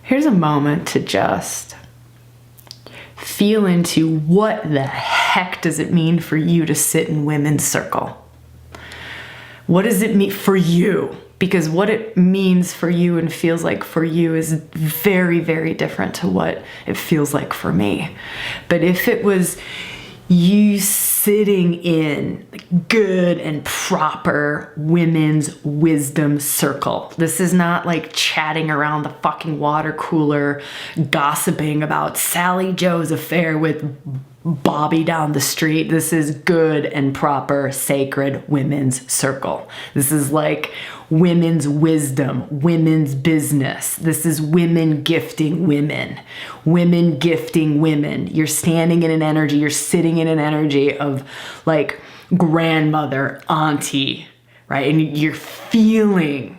here's a moment to just feel into what the heck does it mean for you to sit in women's circle? What does it mean for you? Because what it means for you and feels like for you is very, very different to what it feels like for me. But if it was you sitting in good and proper women's wisdom circle. This is not like chatting around the fucking water cooler, gossiping about Sally Joe's affair with Bobby down the street. This is good and proper, sacred women's circle. This is like women's wisdom, women's business. This is women gifting women, women gifting women. You're standing in an energy, you're sitting in an energy of like grandmother, auntie, right? And you're feeling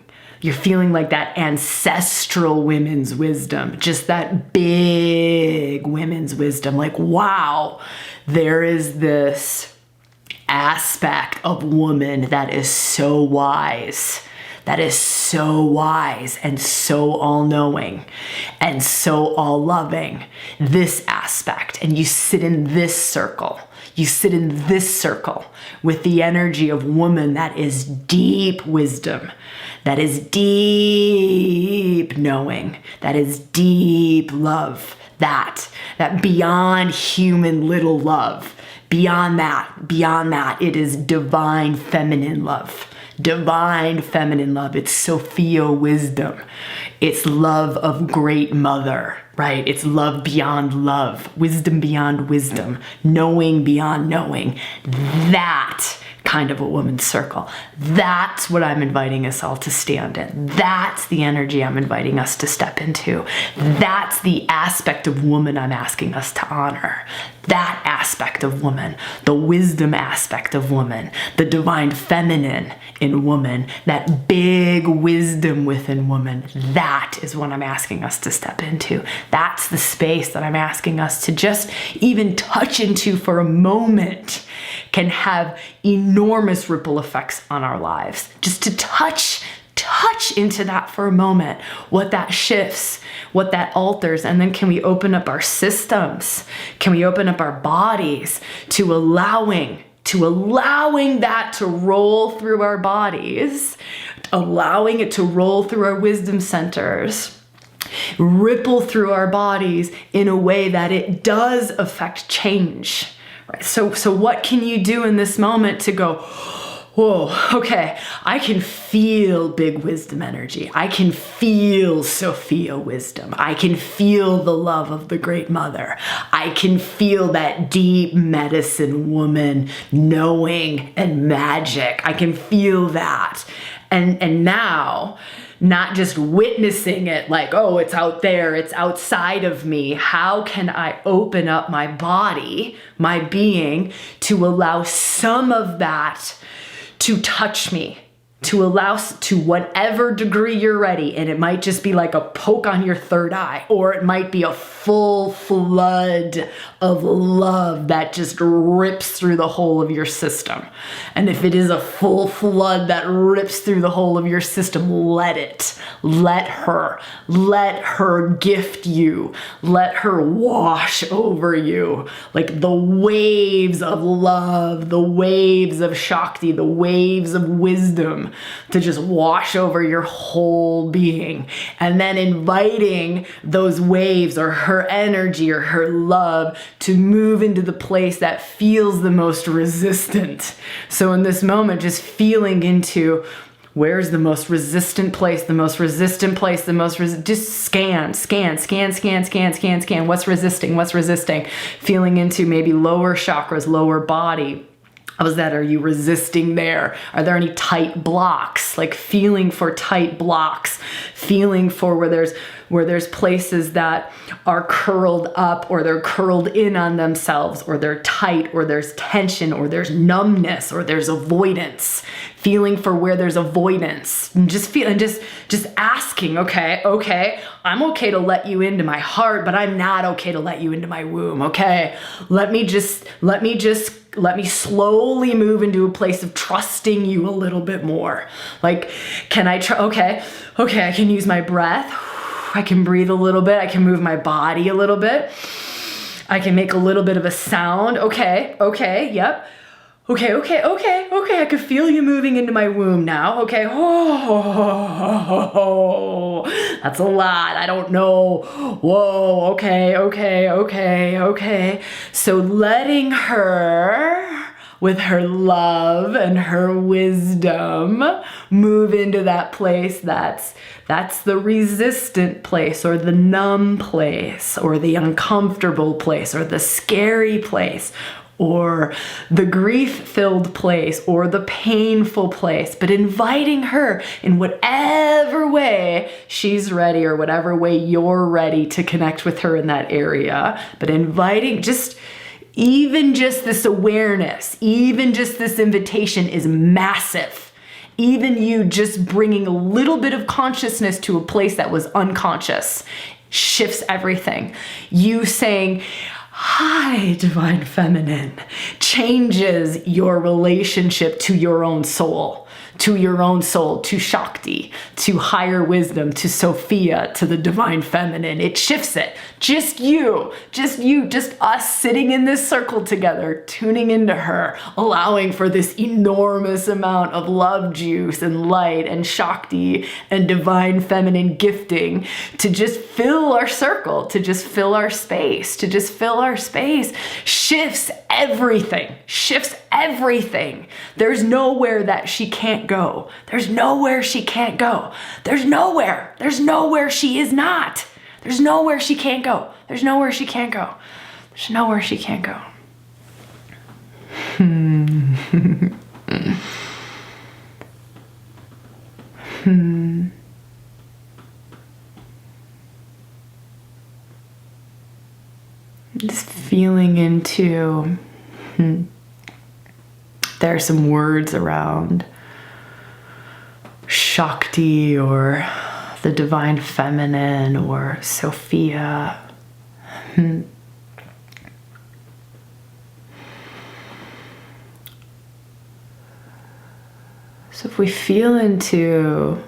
like that ancestral women's wisdom, just that big women's wisdom. Like, wow, there is this aspect of woman that is so wise, and so all-knowing and so all-loving. This aspect, and you sit in this circle. You sit in this circle with the energy of woman that is deep wisdom, that is deep knowing, that is deep love, that beyond human little love. Beyond that, it is divine feminine love. Divine feminine love. It's Sophia wisdom. It's love of great mother, right? It's love beyond love, wisdom beyond wisdom, knowing beyond knowing. That kind of a woman's circle. That's what I'm inviting us all to stand in. That's the energy I'm inviting us to step into. That's the aspect of woman I'm asking us to honor. That aspect of woman, the wisdom aspect of woman, the divine feminine in woman, that big wisdom within woman, that is what I'm asking us to step into. That's the space that I'm asking us to just even touch into for a moment. Can have enormous ripple effects on our lives. Just to touch into that for a moment, what that shifts, what that alters, and then can we open up our systems? Can we open up our bodies to allowing that to roll through our bodies, allowing it to roll through our wisdom centers, ripple through our bodies in a way that it does affect change. So what can you do in this moment to go, whoa, okay, I can feel big wisdom energy. I can feel Sophia wisdom. I can feel the love of the great mother. I can feel that deep medicine woman knowing and magic. I can feel that. And now, not just witnessing it like, oh, it's out there, it's outside of me. How can I open up my body, my being, to allow some of that to touch me, to allow to whatever degree you're ready. And it might just be like a poke on your third eye, or it might be a full flood of love that just rips through the whole of your system. And if it is a full flood that rips through the whole of your system, let her gift you, let her wash over you, like the waves of love, the waves of Shakti, the waves of wisdom to just wash over your whole being, and then inviting those waves or her energy or her love to move into the place that feels the most resistant. So in this moment, just feeling into where's the most resistant place, just scan. What's resisting? Feeling into maybe lower chakras, lower body. How's that? Are you resisting there? Are there any tight blocks? Like feeling for tight blocks, feeling for where there's places that are curled up, or they're curled in on themselves, or they're tight, or there's tension, or there's numbness, or there's avoidance. Feeling for where there's avoidance, and just asking, okay, I'm okay to let you into my heart, but I'm not okay to let you into my womb. Okay, let me slowly move into a place of trusting you a little bit more. Like, can I try? Okay, I can use my breath. I can breathe a little bit. I can move my body a little bit. I can make a little bit of a sound. Okay, yep. Okay. I can feel you moving into my womb now. Okay. Oh, that's a lot. I don't know. Whoa. Okay. So letting her, with her love and her wisdom, move into that place that's the resistant place, or the numb place, or the uncomfortable place, or the scary place, or the grief-filled place, or the painful place, but inviting her in whatever way she's ready, or whatever way you're ready to connect with her in that area. But inviting, even just this awareness, even just this invitation is massive. Even you just bringing a little bit of consciousness to a place that was unconscious shifts everything. You saying, "Hi, Divine Feminine," changes your relationship to your own soul, to Shakti, to higher wisdom, to Sophia, to the Divine Feminine. It shifts it. Just us sitting in this circle together, tuning into her, allowing for this enormous amount of love juice and light and Shakti and Divine Feminine gifting to just fill our circle, to just fill our space, shifts everything. There's nowhere that she can't go. There's nowhere she can't go. There's nowhere she is not. There's nowhere she can't go. There's nowhere she can't go. There's nowhere she can't go. Just feeling into, there are some words around Shakti, or the Divine Feminine, or Sophia. So if we feel into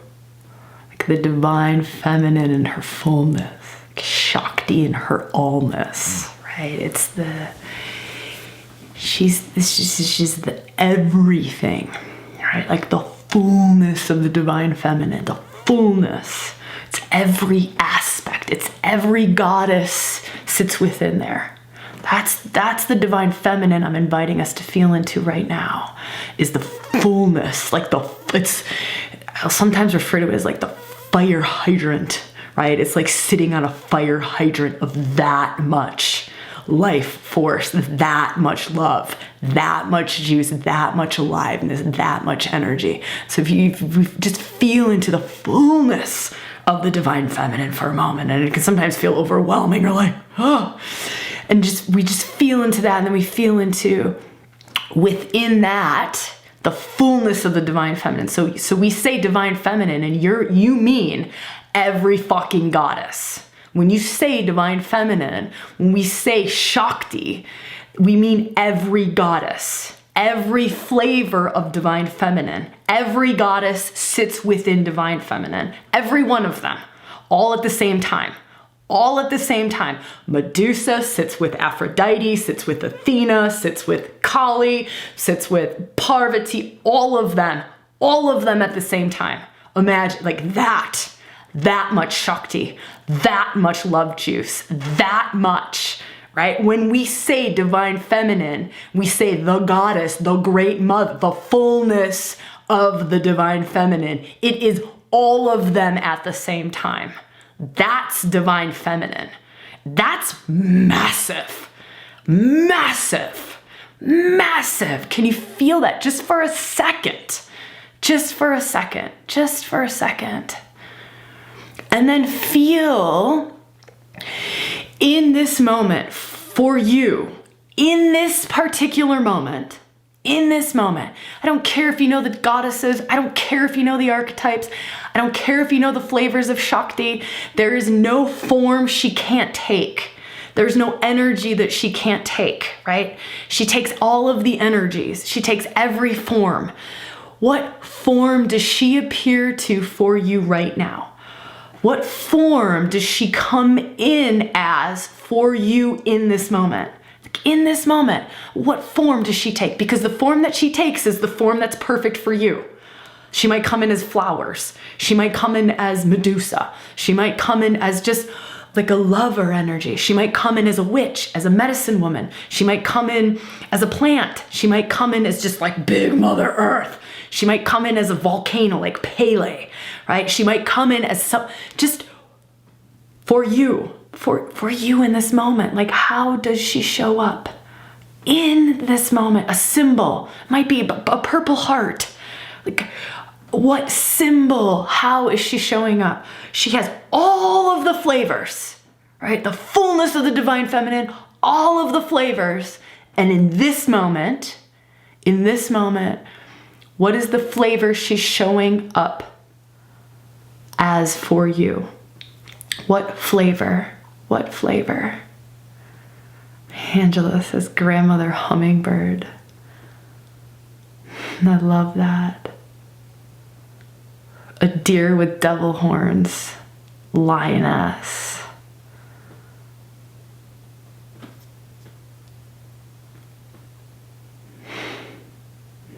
like the Divine Feminine in her fullness, like Shakti in her allness, right? She's the everything, right? Like the fullness of the Divine Feminine, the fullness. It's every aspect. It's every goddess sits within there. That's the Divine Feminine I'm inviting us to feel into right now, is the fullness. It's sometimes referred to as like the fire hydrant, right? It's like sitting on a fire hydrant of that much life force, that much love, that much juice, that much aliveness, that much energy. So if you just feel into the fullness of the Divine Feminine for a moment, and it can sometimes feel overwhelming, or like, oh, and we just feel into that, and then we feel into within that the fullness of the Divine Feminine. So we say Divine Feminine, and you mean every fucking goddess. When you say Divine Feminine, when we say Shakti, we mean every goddess, every flavor of Divine Feminine. Every goddess sits within Divine Feminine, every one of them, all at the same time. All at the same time. Medusa sits with Aphrodite, sits with Athena, sits with Kali, sits with Parvati, all of them at the same time. Imagine like that much Shakti, that much love juice, that much, right? When we say Divine Feminine, we say the goddess, the great mother, the fullness of the Divine Feminine. It is all of them at the same time. That's Divine Feminine. That's massive, massive, massive. Can you feel that just for a second? Just for a second. And then feel in this moment for you, in this particular moment, I don't care if you know the goddesses, I don't care if you know the archetypes, I don't care if you know the flavors of Shakti. There is no form she can't take. There's no energy that she can't take, right? She takes all of the energies. She takes every form. What form does she appear to for you right now? What form does she come in as for you in this moment? In this moment, what form does she take? Because the form that she takes is the form that's perfect for you. She might come in as flowers. She might come in as Medusa. She might come in as just like a lover energy. She might come in as a witch, as a medicine woman. She might come in as a plant. She might come in as just like big Mother Earth. She might come in as a volcano like Pele, right? She might come in as some, just for you, for you in this moment. Like, how does she show up in this moment? A symbol might be a purple heart. Like, what symbol? How is she showing up? She has all of the flavors, right? The fullness of the divine feminine, all of the flavors. And in this moment, what is the flavor she's showing up as for you? What flavor? What flavor? Angela says, grandmother hummingbird. I love that. A deer with devil horns, lioness.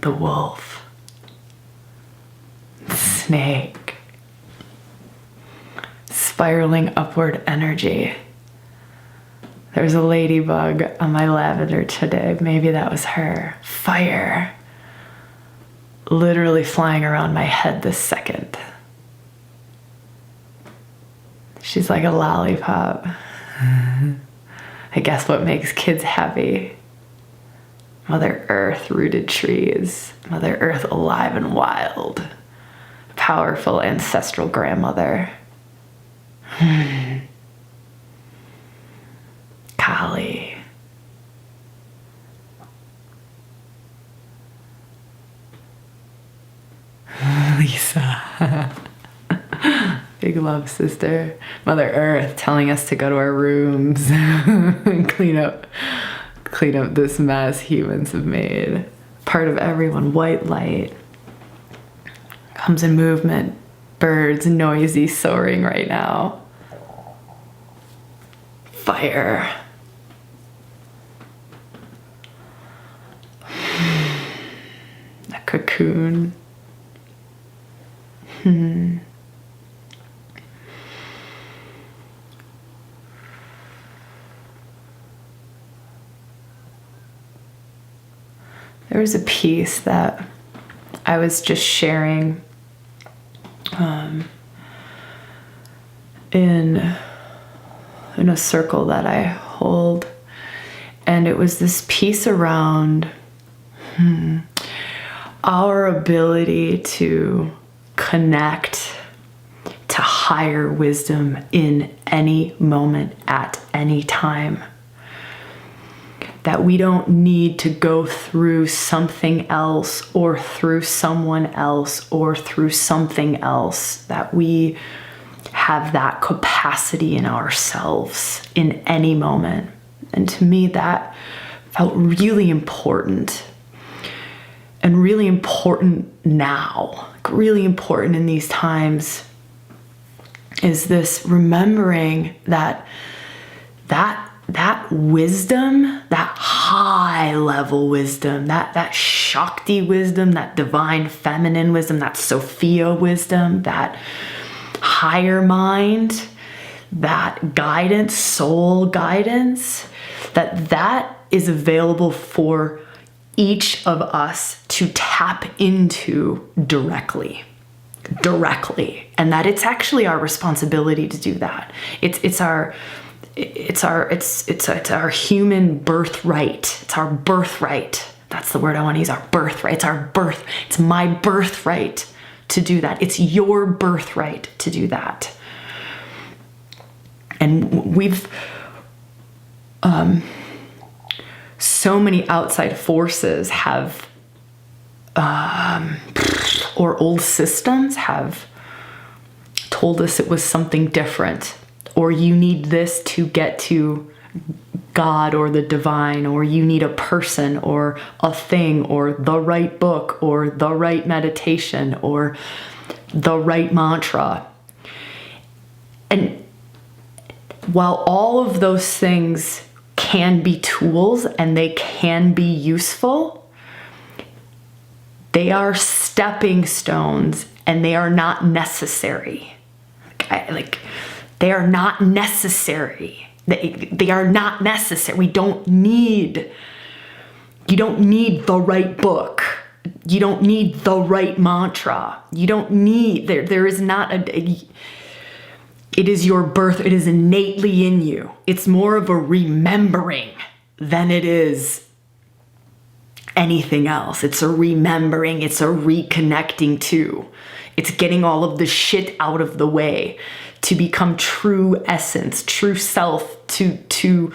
The wolf, snake, spiraling upward energy. There's a ladybug on my lavender today. Maybe that was her. Fire. Literally flying around my head this second. She's like a lollipop. I guess what makes kids happy. Mother Earth, rooted trees. Mother Earth, alive and wild. Powerful ancestral grandmother. Kali. Lisa. Big love, sister. Mother Earth telling us to go to our rooms and clean up this mess humans have made. Part of everyone. White light comes in movement. Birds noisy soaring right now. Fire. A cocoon. There was a piece that I was just sharing in a circle that I hold, and it was this piece around our ability to connect to higher wisdom in any moment at any time. That we don't need to go through something else or through someone else or through something else. That we have that capacity in ourselves in any moment. And to me, that felt really important. And really important now. Really important in these times is this remembering that wisdom, that high level wisdom, that Shakti wisdom, that divine feminine wisdom, that Sophia wisdom, that higher mind, that guidance, soul guidance, that is available for each of us to tap into directly. And that it's actually our responsibility to do that. It's our human birthright. It's our birthright. That's the word I want to use, our birthright. It's my birthright to do that. It's your birthright to do that. And we've, so many outside forces have, or old systems have told us it was something different. Or you need this to get to God or the divine, or you need a person or a thing or the right book or the right meditation or the right mantra. And while all of those things can be tools and they can be useful, they are stepping stones and they are not necessary. Like, they are not necessary. They are not necessary. You don't need the right book. You don't need the right mantra. You don't need, there is not it is your birth. It is innately in you. It's more of a remembering than it is anything else. It's a remembering. It's a reconnecting to. It's getting all of the shit out of the way to become true essence, true self, to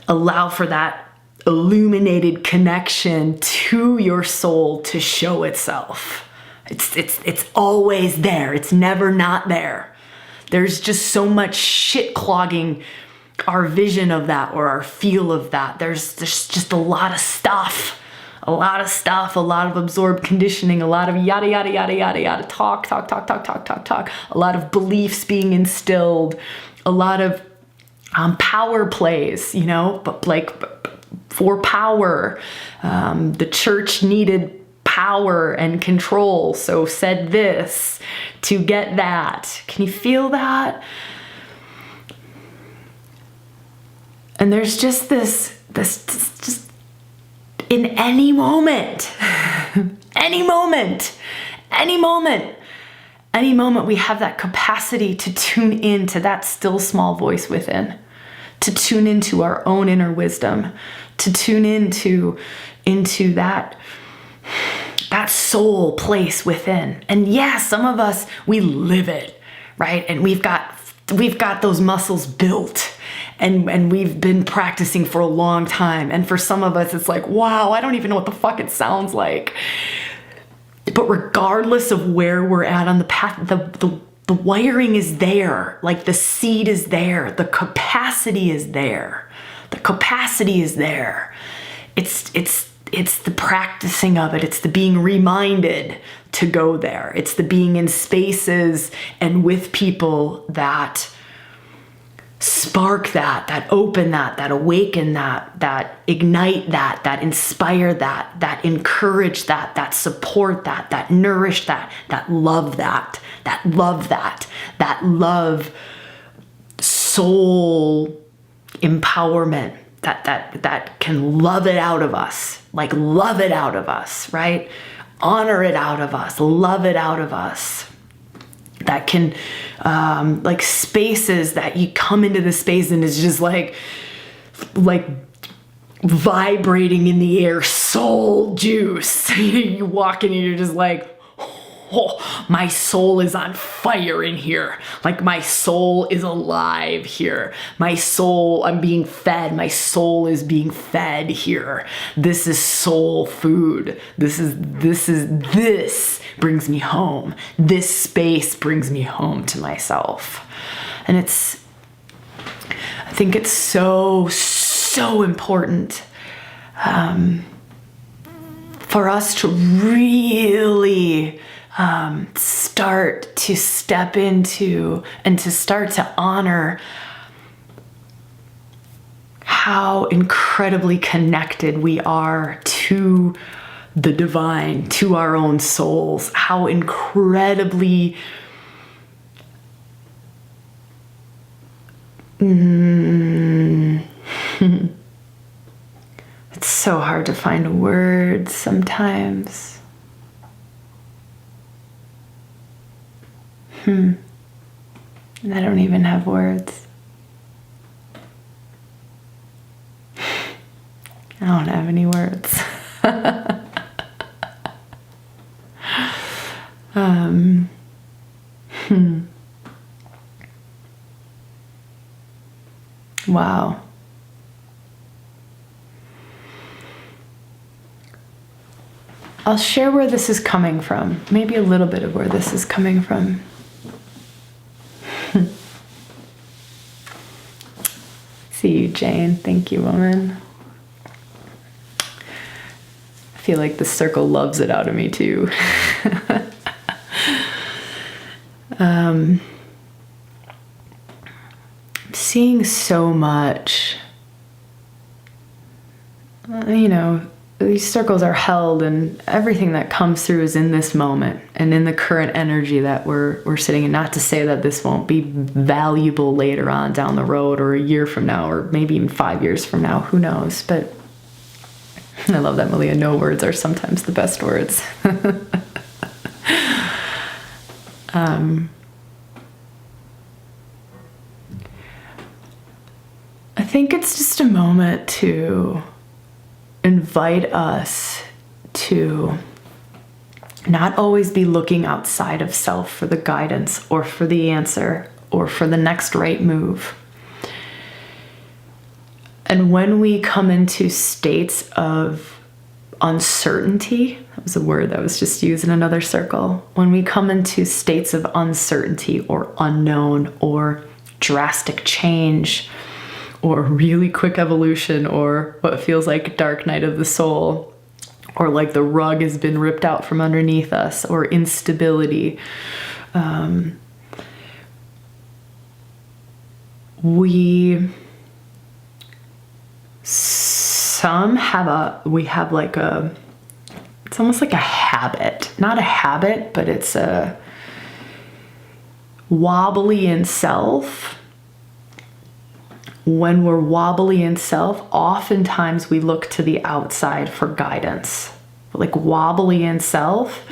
allow for that illuminated connection to your soul to show itself. It's always there. It's never not there. There's just so much shit clogging our vision of that or our feel of that. There's just a lot of stuff, a lot of absorbed conditioning, a lot of yada, yada, yada, yada, yada, talk, a lot of beliefs being instilled, a lot of power plays, but like for power, the church needed power and control, so said this to get that. Can you feel that? And there's just this just in any moment, any moment, we have that capacity to tune into that still small voice within, to tune into our own inner wisdom, to tune into that soul place within. And yeah, some of us, we live it, right? And we've got those muscles built and we've been practicing for a long time. And for some of us, it's like, wow, I don't even know what the fuck it sounds like. But regardless of where we're at on the path, the wiring is there. Like the seed is there. The capacity is there. It's the practicing of it. It's the being reminded to go there. It's the being in spaces and with people that spark that open that awaken that ignite that inspire that encourage that support that nourish that love soul empowerment that can love it out of us, right? Honor it out of us, love it out of us. That can, like spaces that you come into the space and it's just like vibrating in the air, soul juice. You walk in and you're just like, oh, my soul is on fire in here. Like my soul is alive here. My soul, I'm being fed. My soul is being fed here. This is soul food. This brings me home. This space brings me home to myself. And I think it's so important for us to really start to step into and to start to honor how incredibly connected we are to the divine, to our own souls, how incredibly it's so hard to find words sometimes. I don't even have words. I don't have any words. Wow. I'll share where this is coming from. Maybe a little bit of where this is coming from. See you, Jane. Thank you, woman. I feel like the circle loves it out of me too. seeing so much, these circles are held and everything that comes through is in this moment and in the current energy that we're sitting in. Not to say that this won't be valuable later on down the road or a year from now or maybe even 5 years from now, who knows? But I love that, Malia. No words are sometimes the best words. I think it's just a moment to invite us to not always be looking outside of self for the guidance or for the answer or for the next right move. And when we come into states of uncertainty, that was a word that was just used in another circle. When we come into states of uncertainty or unknown or drastic change or really quick evolution or what feels like dark night of the soul, or like the rug has been ripped out from underneath us, or instability, we have like it's almost like a habit, not a habit, but it's a wobbly in self. When we're wobbly in self, oftentimes we look to the outside for guidance. Like wobbly in self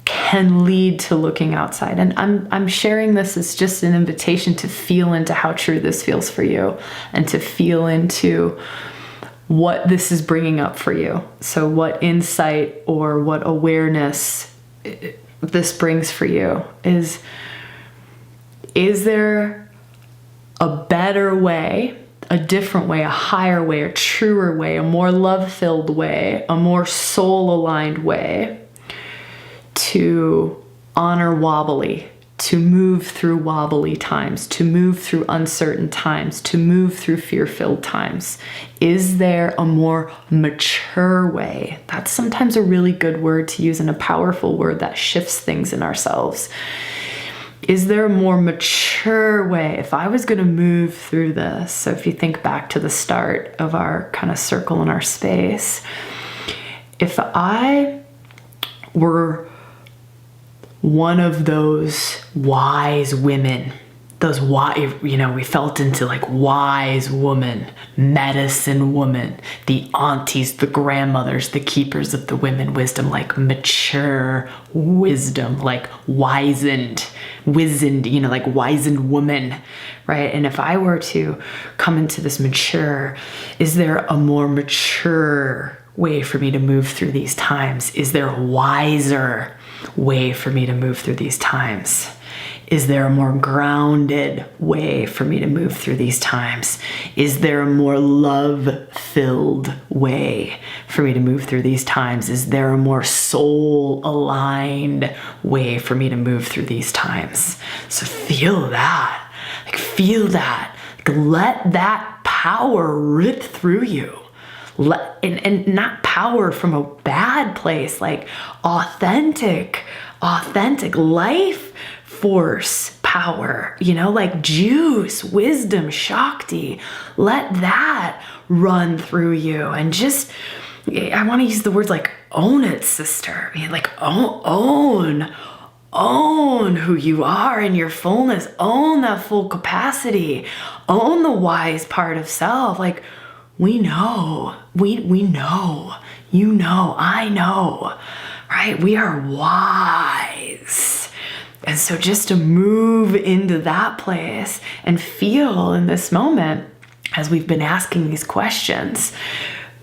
can lead to looking outside. And I'm sharing this as just an invitation to feel into how true this feels for you and to feel into what this is bringing up for you. So what insight or what awareness this brings for you is there a better way, a different way, a higher way, a truer way, a more love-filled way, a more soul-aligned way to honor wobbly, to move through wobbly times, to move through uncertain times, to move through fear-filled times? Is there a more mature way? That's sometimes a really good word to use and a powerful word that shifts things in ourselves. Is there a more mature way? If I was going to move through this, so if you think back to the start of our kind of circle in our space, if I were one of those wise women, those wise, we felt into like wise woman, medicine woman, the aunties, the grandmothers, the keepers of the women wisdom, like mature wisdom, like wizened, like wizened woman, right? And if I were to come into this mature, is there a more mature way for me to move through these times? Is there a wiser way for me to move through these times? Is there a more grounded way for me to move through these times? Is there a more love-filled way for me to move through these times? Is there a more soul-aligned way for me to move through these times? So feel that. Feel that. Let that power rip through you. And not power from a bad place, like authentic life force power, like juice, wisdom, Shakti. Let that run through you. And just, I want to use the words like own it, sister. Like own who you are in your fullness. Own that full capacity. Own the wise part of self. Like we know, we know, I know, right? We are wise. And so just to move into that place and feel in this moment as we've been asking these questions,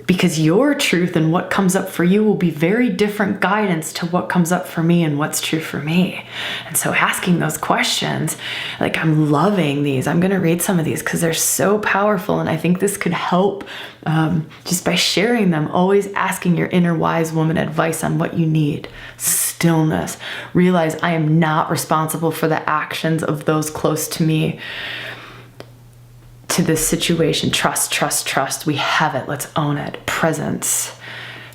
because your truth and what comes up for you will be very different guidance to what comes up for me and what's true for me. And so asking those questions, like I'm loving these. I'm going to read some of these because they're so powerful. And I think this could help just by sharing them, always asking your inner wise woman advice on what you need. Stillness. Realize I am not responsible for the actions of those close to me, to this situation. Trust. We have it. Let's own it. Presence.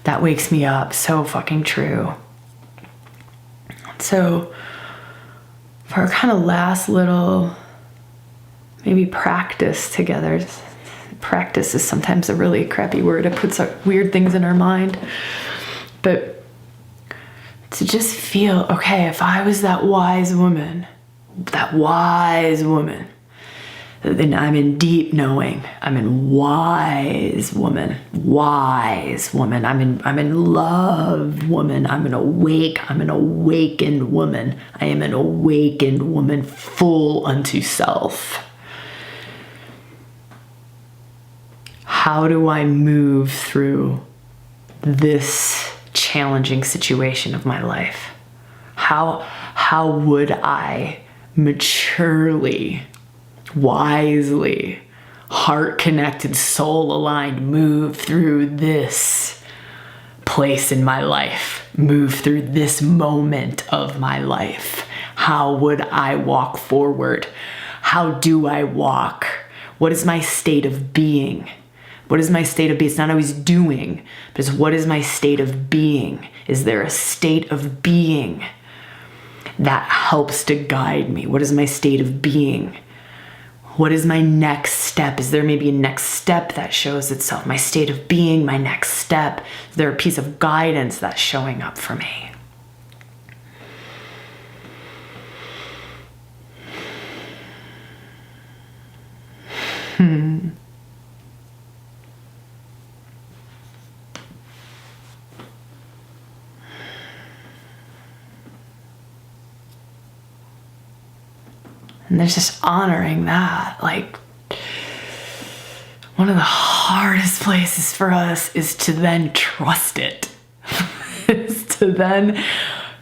That wakes me up. So fucking true. So for our kind of last little maybe practice together. Practice is sometimes a really crappy word. It puts weird things in our mind. But to just feel, okay, if I was that wise woman, then I'm in deep knowing. I'm in wise woman. I'm in love woman. I'm an awakened woman. I am an awakened woman, full unto self. How do I move through this challenging situation of my life? How would I maturely, wisely, heart-connected, soul-aligned move through this place in my life, move through this moment of my life? How would I walk forward? How do I walk? What is my state of being? What is my state of being? It's not always doing, but it's what is my state of being? Is there a state of being that helps to guide me? What is my state of being? What is my next step? Is there maybe a next step that shows itself? My state of being, my next step. Is there a piece of guidance that's showing up for me? And there's just honoring that. Like, one of the hardest places for us is to then trust it. Is to then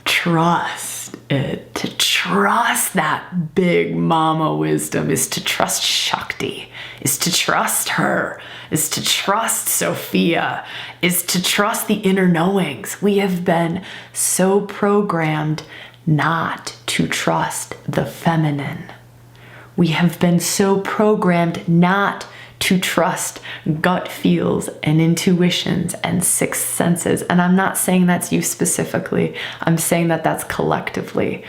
trust it. To trust that big mama wisdom, is to trust Shakti, is to trust her, is to trust Sophia, is to trust the inner knowings. We have been so programmed not to trust the feminine. We have been so programmed not to trust gut feels and intuitions and sixth senses. And I'm not saying that's you specifically. I'm saying that that's collectively.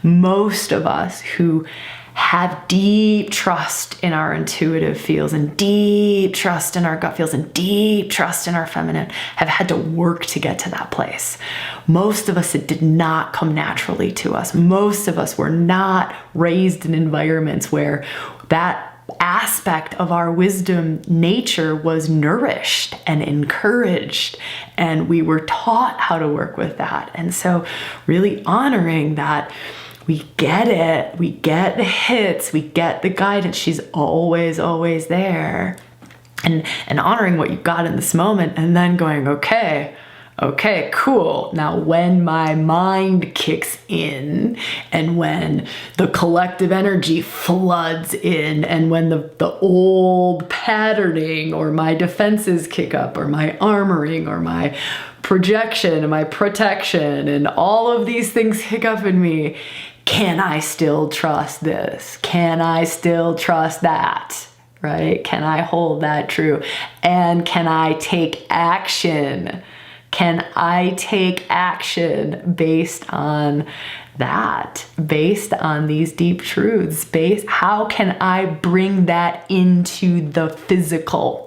Most of us who have deep trust in our intuitive feels and deep trust in our gut feels and deep trust in our feminine have had to work to get to that place. Most of us, it did not come naturally to us. Most of us were not raised in environments where that aspect of our wisdom nature was nourished and encouraged, and we were taught how to work with that. And so really honoring that we get it, we get the hits, we get the guidance. She's always, always there. And honoring what you got in this moment, and then going, okay, cool. Now when my mind kicks in, and when the collective energy floods in, and when the old patterning or my defenses kick up, or my armoring, or my projection and my protection, and all of these things kick up in me, can I still trust this? Can I still trust that? Right? Can I hold that true? And can I take action? Can I take action based on that? Based on these deep truths? How can I bring that into the physical?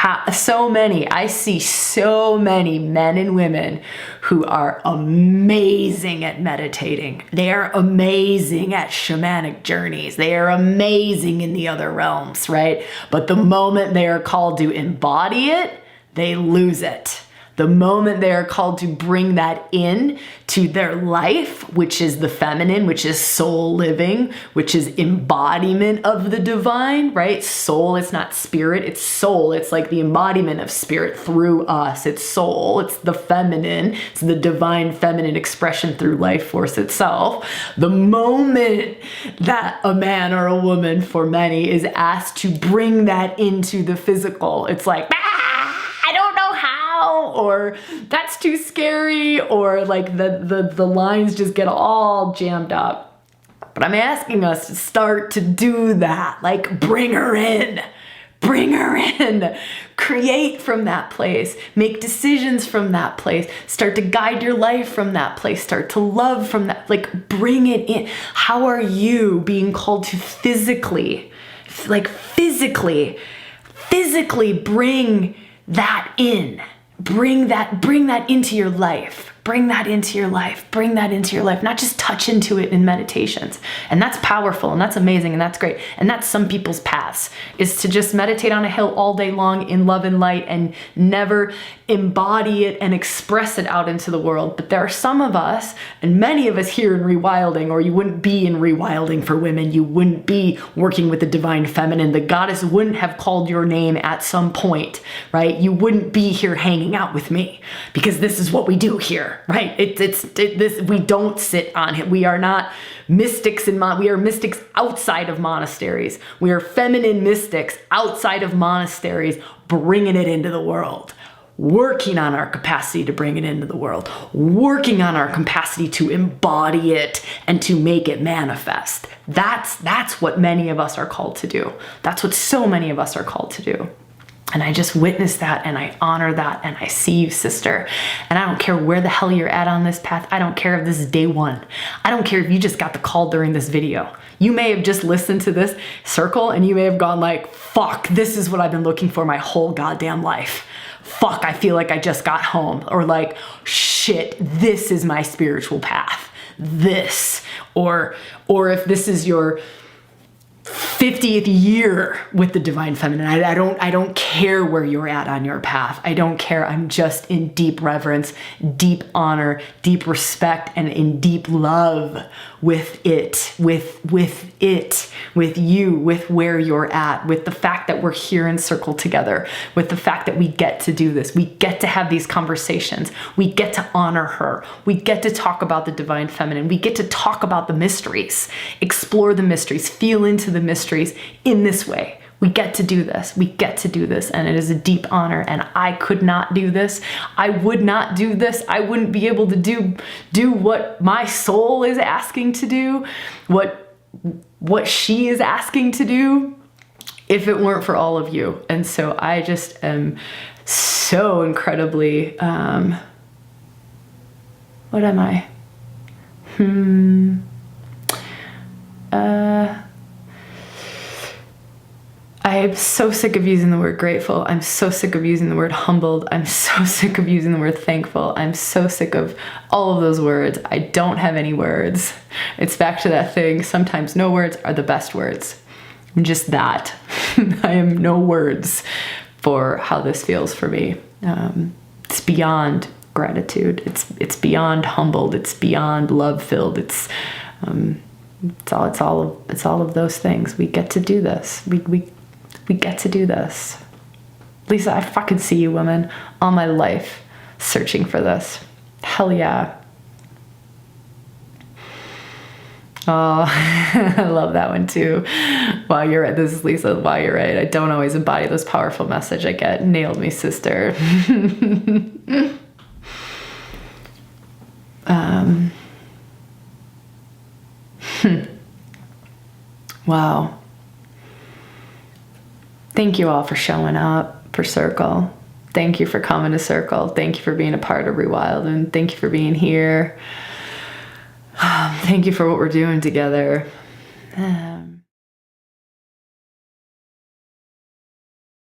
I see so many men and women who are amazing at meditating. They are amazing at shamanic journeys. They are amazing in the other realms, right? But the moment they are called to embody it, they lose it. The moment they are called to bring that in to their life, which is the feminine, which is soul living, which is embodiment of the divine, right? Soul, it's not spirit, it's soul. It's like the embodiment of spirit through us. It's soul, it's the feminine, it's the divine feminine expression through life force itself. The moment that a man or a woman, for many, is asked to bring that into the physical, it's like, I don't know how, or that's too scary, or like the lines just get all jammed up. But I'm asking us to start to do that, like bring her in, Bring her in. Create from that place. Make decisions from that place. Start to guide your life from that place. Start to love from that. Like, bring it in. How are you being called to physically bring that in? Bring that into your life. Bring that into your life. Bring that into your life. Not just touch into it in meditations. And that's powerful and that's amazing and that's great. And that's some people's paths, is to just meditate on a hill all day long in love and light and never embody it and express it out into the world. But there are some of us, and many of us here in Rewilding, or you wouldn't be in Rewilding for women. You wouldn't be working with the divine feminine. The goddess wouldn't have called your name at some point, right? You wouldn't be here hanging out with me, because this is what we do here. Right? We don't sit on it. We are not mystics we are mystics outside of monasteries. We are feminine mystics outside of monasteries, bringing it into the world, working on our capacity to bring it into the world, working on our capacity to embody it and to make it manifest. That's what many of us are called to do. That's what so many of us are called to do. And I just witness that, and I honor that, and I see you, sister. And I don't care where the hell you're at on this path. I don't care if this is day one. I don't care if you just got the call during this video. You may have just listened to this circle and you may have gone like, fuck, this is what I've been looking for my whole goddamn life. Fuck, I feel like I just got home. Or like, shit, this is my spiritual path. This. Or if this is your 50th year with the divine feminine. I don't care where you're at on your path. I don't care. I'm just in deep reverence, deep honor, deep respect, and in deep love with it, with you, with where you're at, with the fact that we're here in circle together, with the fact that we get to do this. We get to have these conversations. We get to honor her. We get to talk about the divine feminine. We get to talk about the mysteries, explore the mysteries, feel into the mysteries in this way. We get to do this. We get to do this. And it is a deep honor. And I could not do this. I would not do this. I wouldn't be able to do what my soul is asking to do, what she is asking to do, if it weren't for all of you. And so I just am so incredibly, what am I? I'm so sick of using the word grateful. I'm so sick of using the word humbled. I'm so sick of using the word thankful. I'm so sick of all of those words. I don't have any words. It's back to that thing. Sometimes no words are the best words. I'm just that. I have no words for how this feels for me. It's beyond gratitude. It's beyond humbled. It's beyond love filled. It's all of those things. We get to do this. We get to do this. Lisa, I fucking see you, women, all my life searching for this. Hell yeah. Oh, I love that one too. Wow, you're right. This is Lisa. Wow, you're right. I don't always embody those powerful message I get. Nailed me, sister. Wow. Thank you all for showing up for Circle. Thank you for coming to Circle. Thank you for being a part of Rewild, and thank you for being here. Thank you for what we're doing together.